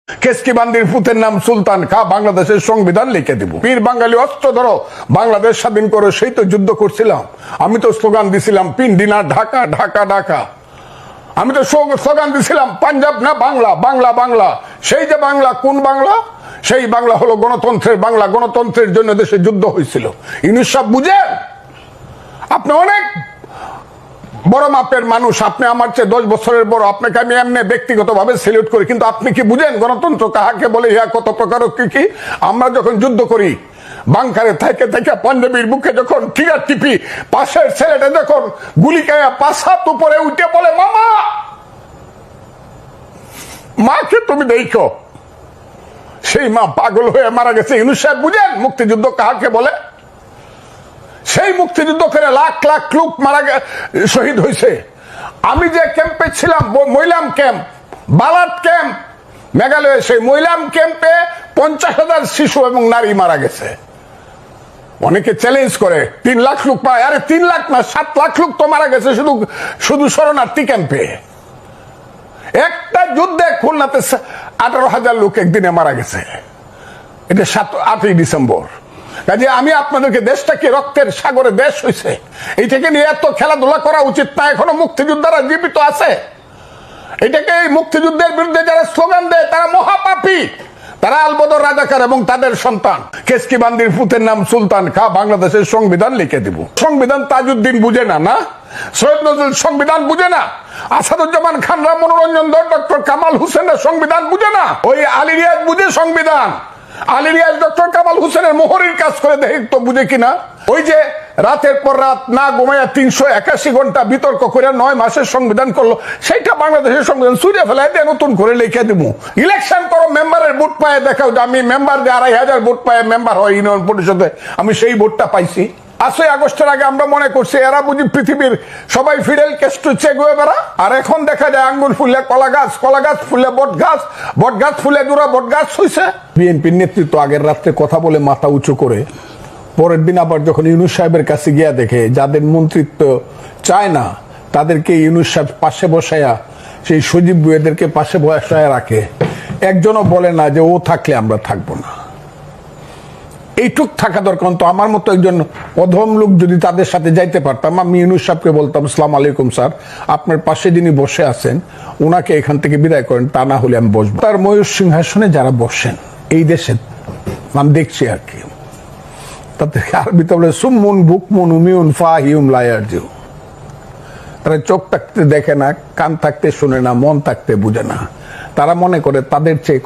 কেসকিবান্দির পুতের নাম সুলতান খা বাংলাদেশের সংবিধান লিখে দিব। পীর বাঙালি অস্ত্র ধরো, বাংলাদেশ স্বাধীন করে সেই তো যুদ্ধ করছিলাম। আমি তো স্লোগান দিছিলাম পিন্ডি না ঢাকা, ঢাকা ঢাকা। আমি তো স্লোগান দিছিলাম পাঞ্জাব না বাংলা, বাংলা বাংলা। সেই যে বাংলা, কোন বাংলা? সেই বাংলা হলো গণতন্ত্রের বাংলা। গণতন্ত্রের জন্য দেশে যুদ্ধ হয়েছিল। ইউনুস সাহেব বুঝেন? আপনি অনেক বড় মাপের মানুষ, আপনি আমার চেয়ে 10 বছরের বড়, আপনাকে আমি এমনি ব্যক্তিগতভাবে সেলিউট করি, কিন্তু আপনি কি বুঝেন গণতন্ত্র কাহাকে বলে, ইহা কত প্রকার কি কি? আমরা যখন যুদ্ধ করি বাংকারে থেকে থেকে পাঞ্জাবির বুকে যখন ট্রিগার টিপি, পাশের ছেলেটা যখন গুলি খায়া 5 হাত উপরে উঠে বলে মামা, মাকে তুমি দেখো, সেই মা পাগল হয়ে মারা গেছে। ইউনুস সাহেব বুঝেন মুক্তিযুদ্ধ কাহাকে বলে? সেই মুক্তিযুদ্ধ করে লাখ লাখ লোক শহীদ হয়েছে। আমি যে ক্যাম্পে ছিলাম, মইলাম ক্যাম্প, বালাট ক্যাম্প, মেঘালয়ে, সেই মইলাম ক্যাম্পে 50,000 শিশু এবং নারী মারা গেছে। অনেকে চ্যালেঞ্জ করে 3 লাখ লোক পায়। আরে 3 লাখ না, 7 লাখ লোক তো মারা গেছে শুধু শরণার্থী ক্যাম্পে। একটা যুদ্ধে খুলনাতে 18,000 লোক একদিনে মারা গেছে। এটা 8ই ডিসেম্বর। কাজে আমি আপনাদেরকে, দেশটাকে রক্তের সাগরে দেশ হয়েছে, এইটাকে নিয়ে এত খেলাধুলা করা উচিত না। এখনো মুক্তিযোদ্ধারা জীবিত আছে। এটাকে, এই মুক্তিযুদ্ধের বিরুদ্ধে যারা স্লোগান দেয় তারা মহাপাপী, তারা আলবদর রাজাকার এবং তাদের সন্তান। কেসকিবান্দির পুতের নাম সুলতান খা বাংলাদেশের সংবিধান লিখে দিব। সংবিধান তাজউদ্দিন বুঝে না, না সৈয়দ নজরুল সংবিধান বুঝে না, আসাদুজ্জামান খানরা, মনোরঞ্জন ধর, ডক্টর কামাল হোসেনরা সংবিধান বুঝে না। ওই আলী রিয়াজ বুঝে সংবিধান। আলী রিয়াজ ডক্টর কামাল হোসেনের মোহরের কাজ করে দেখে তো বুঝে কিনা। ওই যে রাতের পর রাত না ঘুমাইয়া 381 ঘন্টা বিতর্ক করে 9 মাসের সংবিধান করলো, সেইটা বাংলাদেশের সংবিধান চুরিয়ে ফেলায় দিয়ে নতুন করে লিখে দিব। ইলেকশন করো, মেম্বারের ভোট পায় দেখাও যে আমি মেম্বার যে 2,500 ভোট পায় মেম্বার হয় ইউনিয়ন পরিষদে, আমি সেই ভোটটা পাইছি। 5ই আগস্টের আগে আমরা মনে করছি এরা বুঝি পৃথিবীর সবাই ফিডেল ক্যাস্ট্রো, চে গুয়েভারা। আর এখন দেখা যায় আঙ্গুর ফুলে কলা গাছ, কলা গাছ ফুলে বট গাছ, বট গাছ ফুলে দুরা বট গাছ হইছে। বিএনপির নেতৃত্ব আগের রাত্রে কথা বলে মাথা উঁচু করে, পরের দিন আবার যখন ইউনুস সাহেবের কাছে গিয়া দেখে যাদের মন্ত্রিত্ব চায় না তাদেরকে ইউনুস সাহেব পাশে বসায়া, সেই সজীব বুয়েদেরকে পাশে বসায় রাখে। একজনও বলে না যে ও থাকলে আমরা থাকবো না। এইটুক থাকা দরকার। তো আমার মতো একজন অধম লোক যদি তাদের সাথে যাইতে পারতাম, আমি ইউনুস সাহেবকে বলতাম, আসসালামু আলাইকুম স্যার, আপনার পাশে যিনি বসে আছেন ওনাকে এখান থেকে বিদায় করেন, তা না হলে আমি বসবো। তার ময়ূর সিংহাসনে যারা বসেন এই দেশে আমি দেখছি আর কি, তাদেরকে আরবিতে বলে সুমুন বুকমুন উমিউন ফাহিউম লায়ারজিউ। তারা চোখ থাকতে দেখে না, কান থাকতে শুনে না, মন থাকতে বুঝে না। তারা মনে করে তাদের চেয়ে